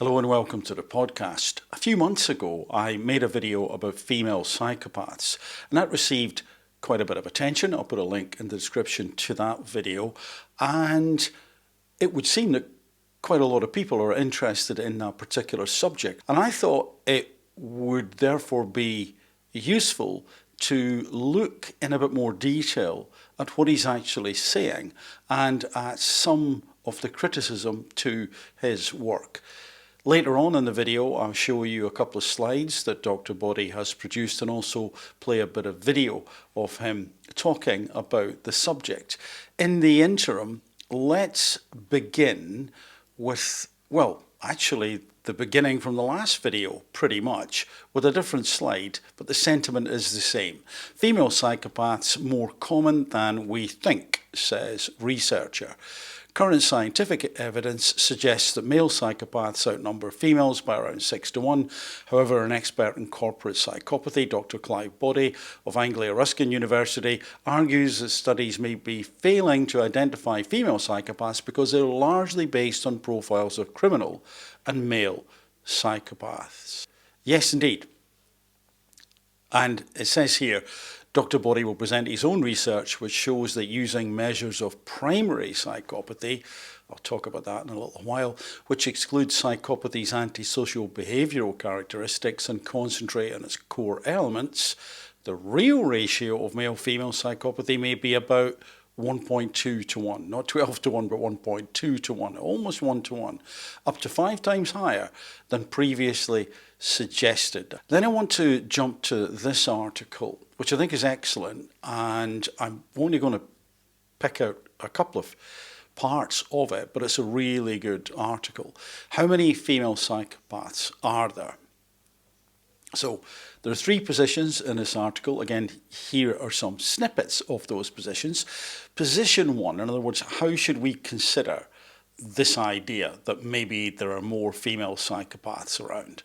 Hello and welcome to the podcast. A few months ago I made a video about female psychopaths and that received quite a bit of attention. I'll put a link in the description to that video, and it would seem that quite a lot of people are interested in that particular subject, and I thought it would therefore be useful to look in a bit more detail at what he's actually saying and at some of the criticism to his work. Later on in the video I'll show you a couple of slides that Dr Boddy has produced and also play a bit of video of him talking about the subject. In the interim, let's begin with, well, actually the beginning from the last video pretty much, with a different slide, but the sentiment is the same. Female psychopaths more common than we think, says researcher. Current scientific evidence suggests that male psychopaths outnumber females by around 6 to 1. However, an expert in corporate psychopathy, Dr Clive Boddy of Anglia Ruskin University, argues that studies may be failing to identify female psychopaths because they're largely based on profiles of criminal and male psychopaths. Yes, indeed. And it says here, Dr Boddy will present his own research which shows that using measures of primary psychopathy, I'll talk about that in a little while, which excludes psychopathy's antisocial behavioural characteristics and concentrate on its core elements, the real ratio of male-female psychopathy may be about 1.2 to 1, not 12 to 1, but 1.2 to 1, almost 1 to 1, up to 5 times higher than previously suggested. Then I want to jump to this article, which I think is excellent, and I'm only going to pick out a couple of parts of it, but it's a really good article. How many female psychopaths are there? So there are 3 positions in this article. Again, here are some snippets of those positions. Position 1, in other words, how should we consider this idea that maybe there are more female psychopaths around?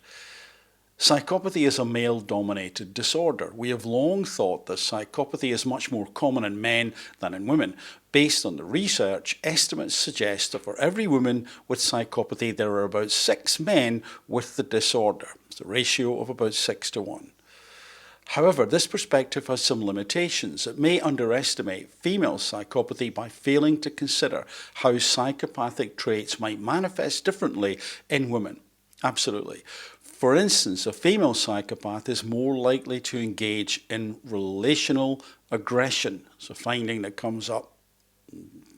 Psychopathy is a male-dominated disorder. We have long thought that psychopathy is much more common in men than in women. Based on the research, estimates suggest that for every woman with psychopathy, there are about 6 men with the disorder. It's a ratio of about 6 to 1. However, this perspective has some limitations. It may underestimate female psychopathy by failing to consider how psychopathic traits might manifest differently in women. Absolutely. For instance, a female psychopath is more likely to engage in relational aggression. It's a finding that comes up,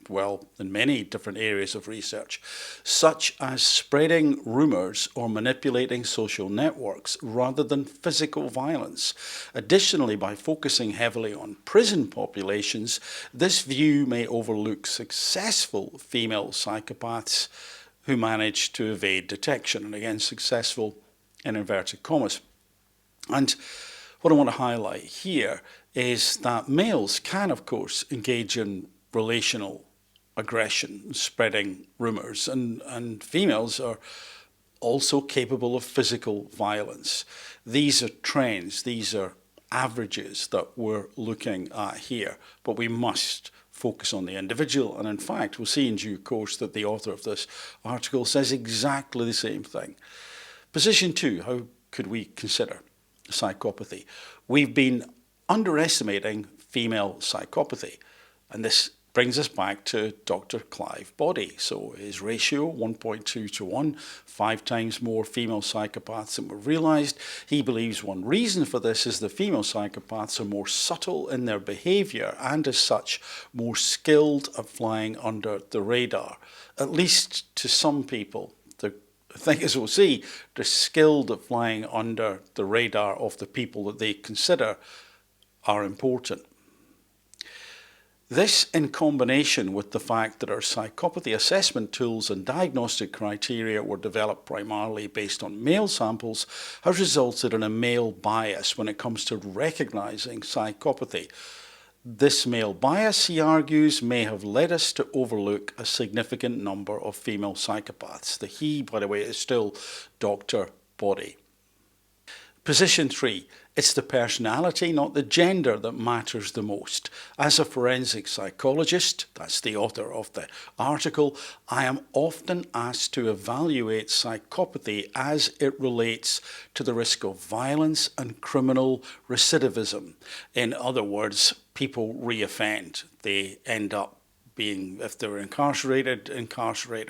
well, in many different areas of research, such as spreading rumours or manipulating social networks rather than physical violence. Additionally, by focusing heavily on prison populations, this view may overlook successful female psychopaths who manage to evade detection, and again, successful in inverted commas. And what I want to highlight here is that males can, of course, engage in relational aggression, spreading rumours, and females are also capable of physical violence. These are trends, these are averages that we're looking at here, but we must focus on the individual, and in fact we'll see in due course that the author of this article says exactly the same thing. Position 2, how could we consider psychopathy? We've been underestimating female psychopathy, and this brings us back to Dr. Clive Boddy. So his ratio, 1.2 to 1, 5 times more female psychopaths than were realised. He believes one reason for this is the female psychopaths are more subtle in their behaviour and as such more skilled at flying under the radar, at least to some people. I think, as we'll see, they're skilled at flying under the radar of the people that they consider are important. This, in combination with the fact that our psychopathy assessment tools and diagnostic criteria were developed primarily based on male samples, has resulted in a male bias when it comes to recognising psychopathy. This male bias, he argues, may have led us to overlook a significant number of female psychopaths. The he, by the way, is still Dr. Boddy. Position 3, it's the personality, not the gender, that matters the most. As a forensic psychologist, that's the author of the article, I am often asked to evaluate psychopathy as it relates to the risk of violence and criminal recidivism. In other words, people reoffend. They end up being, if they were incarcerated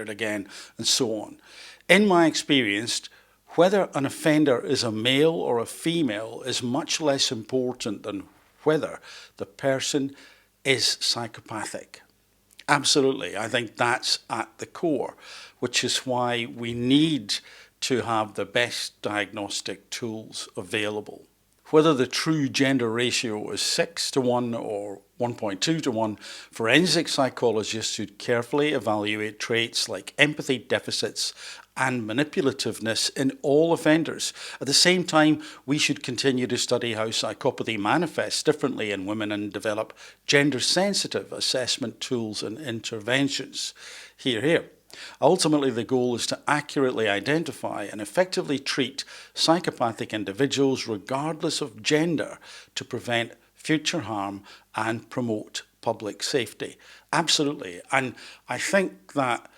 again, and so on. In my experience, whether an offender is a male or a female is much less important than whether the person is psychopathic. Absolutely, I think that's at the core, which is why we need to have the best diagnostic tools available. Whether the true gender ratio is 6:1 or 1.2:1, forensic psychologists should carefully evaluate traits like empathy deficits and manipulativeness in all offenders. At the same time, we should continue to study how psychopathy manifests differently in women and develop gender-sensitive assessment tools and interventions. Hear, hear. Ultimately, the goal is to accurately identify and effectively treat psychopathic individuals regardless of gender to prevent future harm and promote public safety. Absolutely. And I think that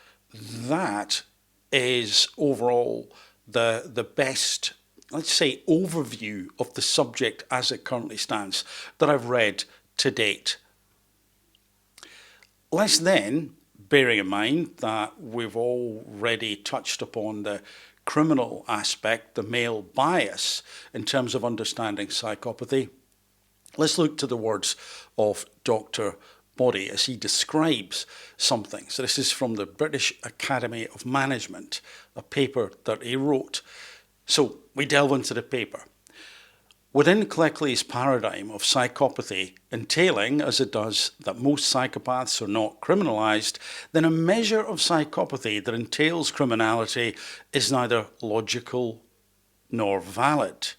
is overall the best, let's say, overview of the subject as it currently stands that I've read to date. Let's then, bearing in mind that we've already touched upon the criminal aspect, the male bias, in terms of understanding psychopathy, let's look to the words of Dr. Boddy as he describes something. So this is from the British Academy of Management, a paper that he wrote. So we delve into the paper. Within Cleckley's paradigm of psychopathy, entailing, as it does, that most psychopaths are not criminalised, then a measure of psychopathy that entails criminality is neither logical nor valid.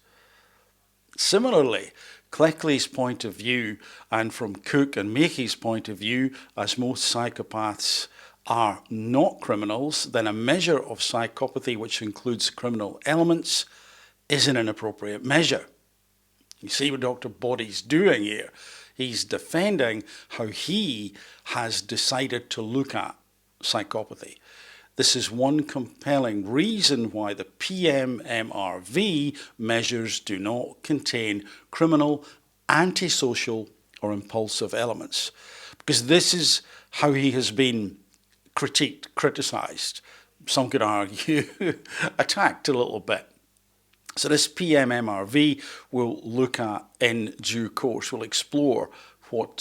Similarly, Cleckley's point of view, and from Cook and Mackey's point of view, as most psychopaths are not criminals, then a measure of psychopathy which includes criminal elements is an inappropriate measure. You see what Dr. Boddy's doing here. He's defending how he has decided to look at psychopathy. This is one compelling reason why the PM-MRV measures do not contain criminal, antisocial, or impulsive elements. Because this is how he has been critiqued, criticised, some could argue, attacked a little bit. So this PM-MRV we'll look at in due course. We'll explore what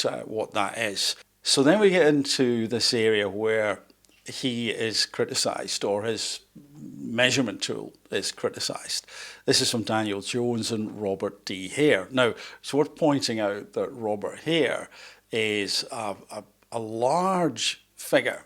that is. So then we get into this area where he is criticised, or his measurement tool is criticised. This is from Daniel Jones and Robert D. Hare. Now, it's worth pointing out that Robert Hare is a large figure.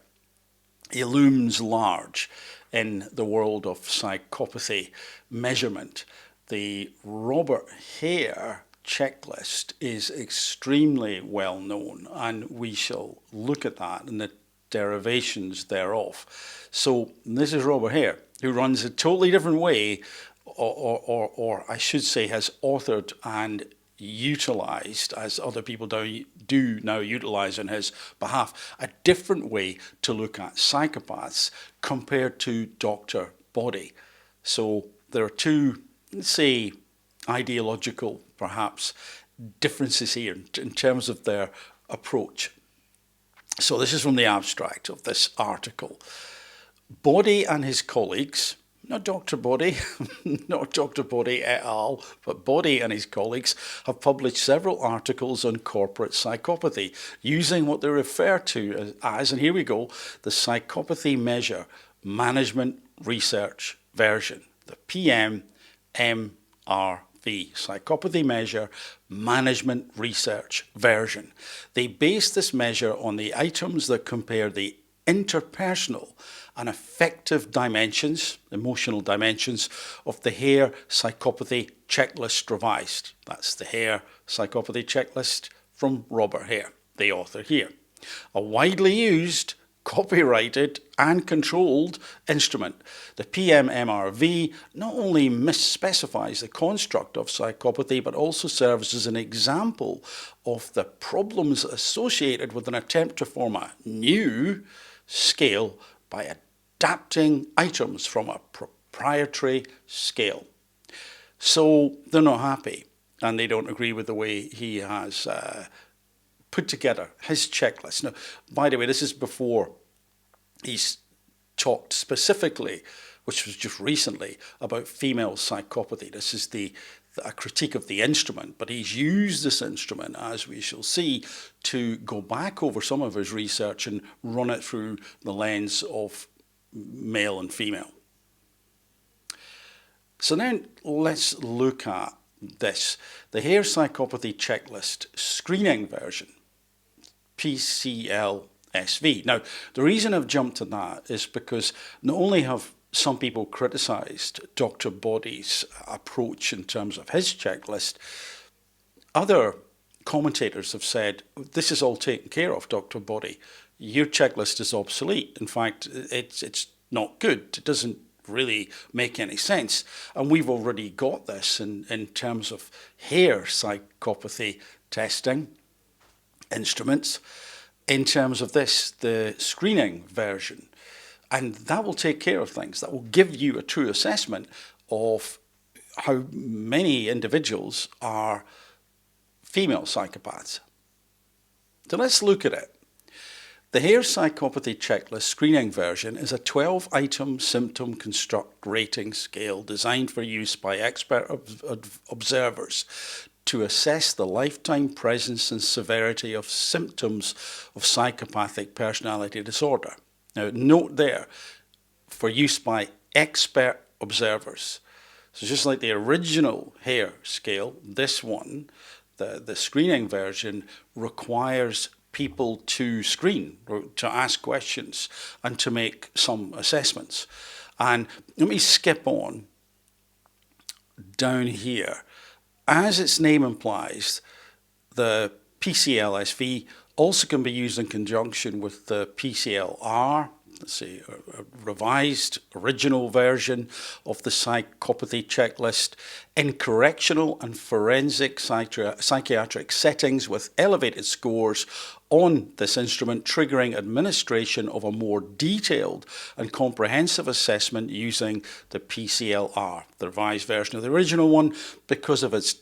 He looms large in the world of psychopathy measurement. The Robert Hare checklist is extremely well known, and we shall look at that and the derivations thereof. So this is Robert Hare, who runs a totally different way, or I should say has authored and utilised, as other people do now utilise on his behalf, a different way to look at psychopaths compared to Dr. Boddy. So there are two, let's say, ideological, perhaps, differences here in terms of their approach. So this is from the abstract of this article. Boddy and his colleagues, not Dr. Boddy, not Dr. Boddy et al., but Boddy and his colleagues have published several articles on corporate psychopathy using what they refer to as, and here we go, the Psychopathy Measure Management Research Version, the PM-MRV, Psychopathy Measure Management Research Version. They base this measure on the items that compare the interpersonal and affective dimensions, emotional dimensions, of the Hare Psychopathy Checklist-Revised. That's the Hare Psychopathy Checklist from Robert Hare, the author here. A widely used copyrighted and controlled instrument. The PM-MRV not only misspecifies the construct of psychopathy, but also serves as an example of the problems associated with an attempt to form a new scale by adapting items from a proprietary scale. So they're not happy, and they don't agree with the way he has put together his checklist. Now, by the way, this is before he's talked specifically, which was just recently, about female psychopathy. This is a critique of the instrument, but he's used this instrument, as we shall see, to go back over some of his research and run it through the lens of male and female. So now let's look at this, the Hare Psychopathy Checklist screening version, PCL-SV. Now, the reason I've jumped to that is because not only have some people criticised Dr Boddy's approach in terms of his checklist, other commentators have said, this is all taken care of, Dr Boddy. Your checklist is obsolete. In fact, it's not good. It doesn't really make any sense. And we've already got this in terms of Hare psychopathy testing instruments, in terms of this, the screening version. And that will take care of things. That will give you a true assessment of how many individuals are female psychopaths. So let's look at it. The Hare Psychopathy Checklist screening version is a 12-item symptom construct rating scale designed for use by expert observers to assess the lifetime presence and severity of symptoms of psychopathic personality disorder. Now, note there, for use by expert observers. So just like the original Hare scale, this one, the screening version, requires people to screen, to ask questions, and to make some assessments. And let me skip on down here. As its name implies, the PCL-SV also can be used in conjunction with the PCL-R, let's see, a revised original version of the psychopathy checklist in correctional and forensic psychiatric settings with elevated scores on this instrument, triggering administration of a more detailed and comprehensive assessment using the PCL-R, the revised version of the original one, because of its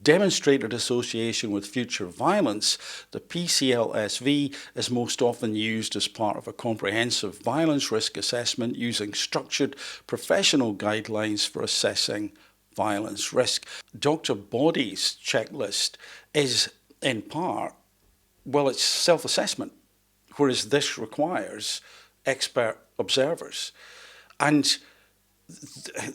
demonstrated association with future violence. The PCL-SV is most often used as part of a comprehensive violence risk assessment using structured professional guidelines for assessing violence risk. Dr Boddy's checklist is in part, well, it's self-assessment, whereas this requires expert observers. And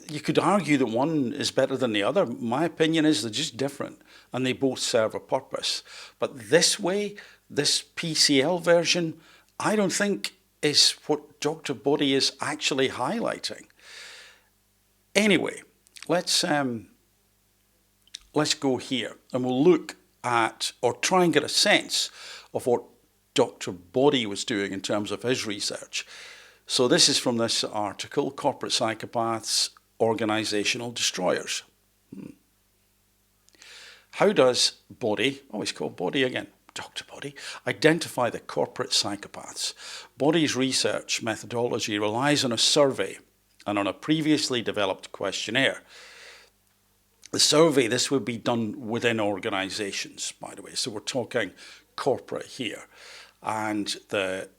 you could argue that one is better than the other. My opinion is they're just different and they both serve a purpose. But this way, this PCL version, I don't think is what Dr Boddy is actually highlighting. Anyway, let's go here and we'll look at, or try and get a sense of what Dr Boddy was doing in terms of his research. So this is from this article, Corporate Psychopaths, Organizational Destroyers. How does Boddy, oh, he's called Boddy again, Dr Boddy, identify the corporate psychopaths? Boddy's research methodology relies on a survey and on a previously developed questionnaire. The survey, this would be done within organizations, by the way, so we're talking corporate here. And the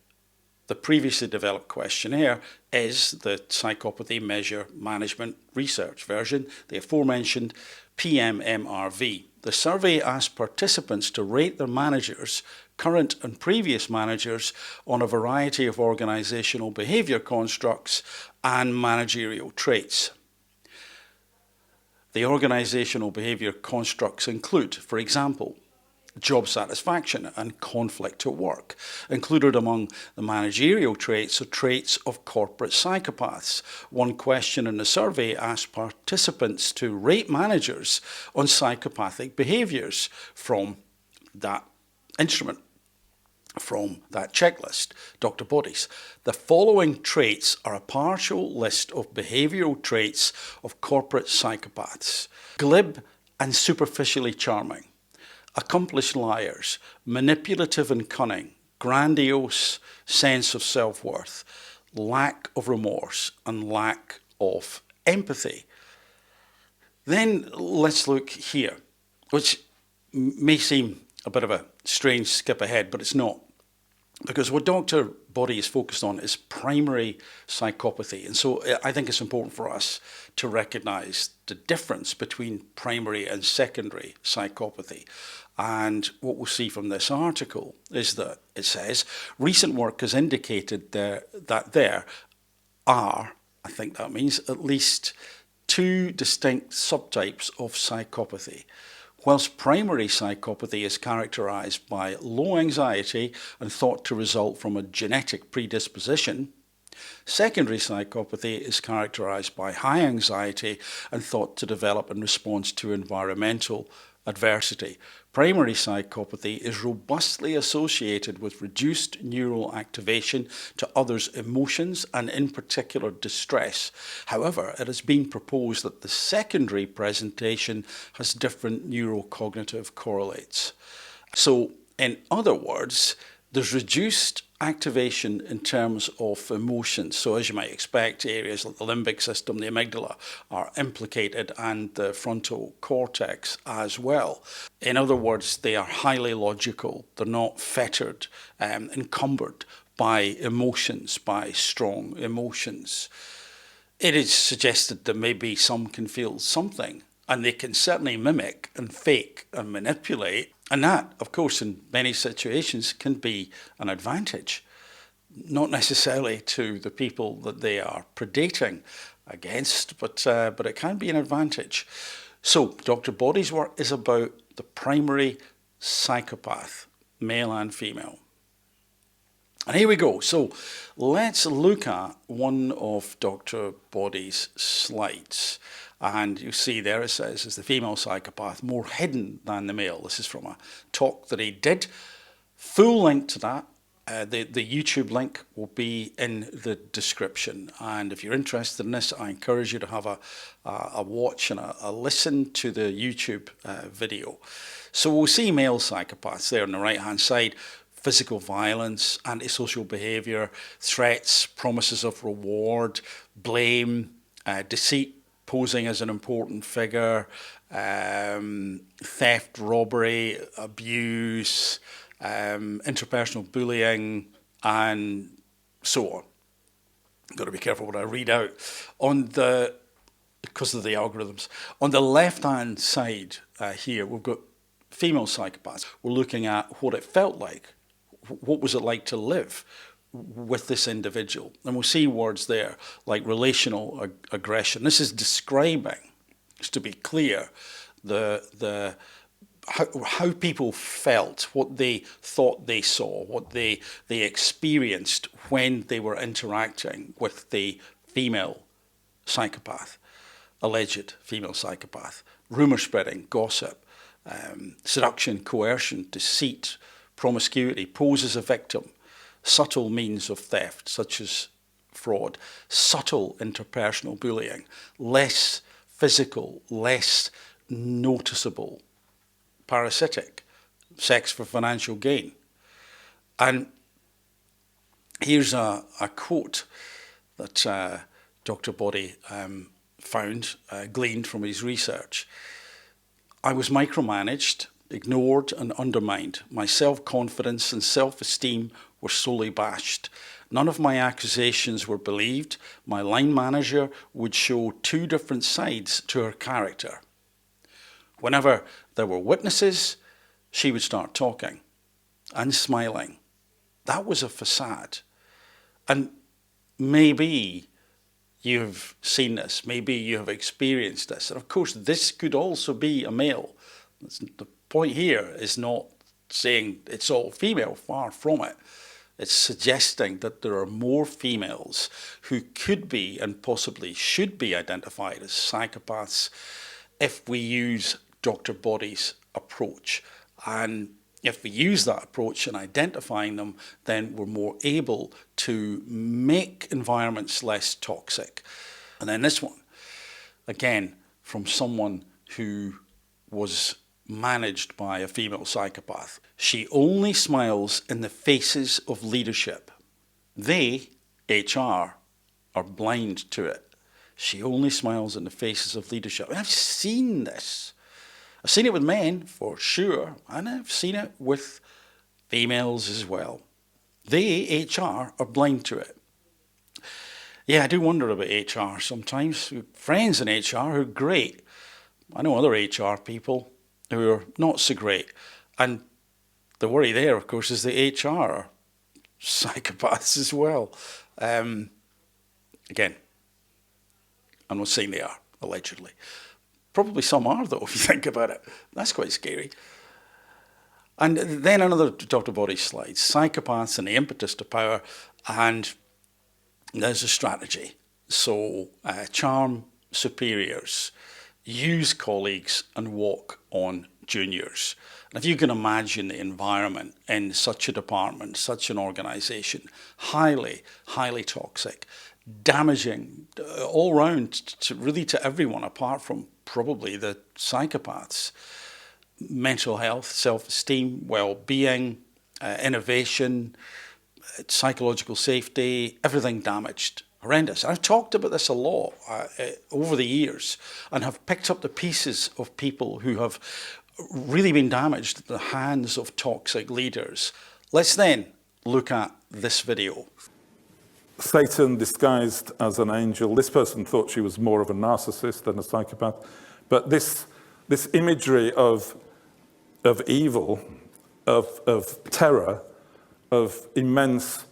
previously developed questionnaire is the Psychopathy Measure Management Research version, the aforementioned PM-MRV. The survey asked participants to rate their managers, current and previous managers, on a variety of organizational behavior constructs and managerial traits. The organizational behavior constructs include, for example, job satisfaction and conflict at work. Included among the managerial traits are traits of corporate psychopaths. One question in the survey asked participants to rate managers on psychopathic behaviours from that instrument. from that checklist, Dr. Boddy's. The following traits are a partial list of behavioural traits of corporate psychopaths. Glib and superficially charming, accomplished liars, manipulative and cunning, grandiose sense of self-worth, lack of remorse and lack of empathy. Then let's look here, which may seem a bit of a strange skip ahead, but it's not. Because what Dr. Boddy is focused on is primary psychopathy. And so I think it's important for us to recognise the difference between primary and secondary psychopathy. And what we'll see from this article is that it says, recent work has indicated that there are, I think that means at least 2 distinct subtypes of psychopathy. Whilst primary psychopathy is characterised by low anxiety and thought to result from a genetic predisposition, secondary psychopathy is characterised by high anxiety and thought to develop in response to environmental adversity. Primary psychopathy is robustly associated with reduced neural activation to others' emotions and in particular distress. However, it has been proposed that the secondary presentation has different neurocognitive correlates. So, in other words, there's reduced activation in terms of emotions. So as you might expect, areas like the limbic system, the amygdala, are implicated, and the frontal cortex as well. In other words, they are highly logical. They're not fettered, encumbered by emotions, by strong emotions. It is suggested that maybe some can feel something, and they can certainly mimic and fake and manipulate. And that, of course, in many situations can be an advantage, not necessarily to the people that they are predating against, but it can be an advantage. So Dr. Boddy's work is about the primary psychopath, male and female. And here we go. So let's look at one of Dr. Boddy's slides. And you see there it says, is the female psychopath more hidden than the male? This is from a talk that he did. Full link to that, the YouTube link will be in the description. And if you're interested in this, I encourage you to have a watch and a listen to the YouTube video. So we'll see male psychopaths there on the right-hand side. Physical violence, antisocial behaviour, threats, promises of reward, blame, deceit, posing as an important figure, theft, robbery, abuse, interpersonal bullying, and so on. I've got to be careful what I read out. Because of the algorithms. On the left-hand side here, we've got female psychopaths. We're looking at what it felt like. What was it like to live with this individual? And we'll see words there like relational aggression. This is describing, just to be clear, how people felt, what they thought they saw, what they experienced when they were interacting with the female psychopath, alleged female psychopath. Rumour spreading, gossip, seduction, coercion, deceit, promiscuity, pose as a victim, subtle means of theft, such as fraud, subtle interpersonal bullying, less physical, less noticeable, parasitic, sex for financial gain. And here's a quote that Dr. Boddy found, gleaned from his research. I was micromanaged, ignored and undermined. My self-confidence and self-esteem were sorely bashed. None of my accusations were believed. My line manager would show 2 different sides to her character. Whenever there were witnesses, she would start talking and smiling. That was a facade. And maybe you've seen this, maybe you have experienced this. And of course, this could also be a male. The point here is not saying it's all female, far from it. It's suggesting that there are more females who could be and possibly should be identified as psychopaths if we use Dr. Boddy's approach. And If we use that approach in identifying them, then we're more able to make environments less toxic. And then this one, again, from someone who was managed by a female psychopath. She only smiles in the faces of leadership. They, HR, are blind to it. She only smiles in the faces of leadership. And I've seen this. I've seen it with men, for sure, and I've seen it with females as well. They, HR, are blind to it. Yeah, I do wonder about HR sometimes. Friends in HR who are great. I know other HR people who are not so great. And the worry there, of course, is the HR are psychopaths as well. Again, I'm not saying they are, allegedly. Probably some are, though, if you think about it. That's quite scary. And then another Dr. Boddy slide, psychopaths and the impetus to power, and there's a strategy. So charm superiors, use colleagues, and walk on juniors. And if you can imagine the environment in such a department, such an organisation, highly, highly toxic, damaging all round to everyone apart from probably the psychopaths. Mental health, self-esteem, well-being, innovation, psychological safety, everything damaged. Horrendous. I've talked about this a lot over the years and have picked up the pieces of people who have really been damaged at the hands of toxic leaders. Let's then look at this video. Satan disguised as an angel. This person thought she was more of a narcissist than a psychopath. But this imagery of evil, of terror, of immense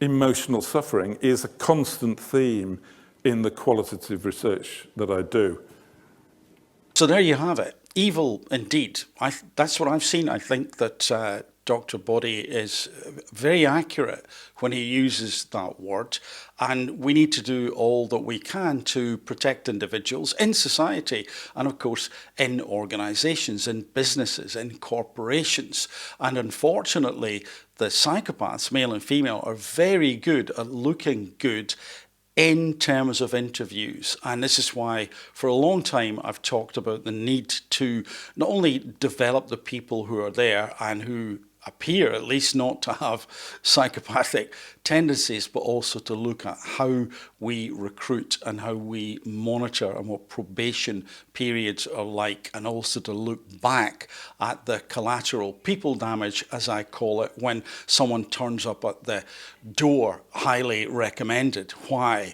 emotional suffering is a constant theme in the qualitative research that I do. So there you have it. Evil indeed. That's what I've seen. I think that Dr. Boddy is very accurate when he uses that word, and we need to do all that we can to protect individuals in society and of course in organisations, in businesses, in corporations. And unfortunately the psychopaths, male and female, are very good at looking good in terms of interviews. And this is why for a long time I've talked about the need to not only develop the people who are there and who appear at least not to have psychopathic tendencies, but also to look at how we recruit and how we monitor and what probation periods are like, and also to look back at the collateral people damage, as I call it, when someone turns up at the door, highly recommended. Why?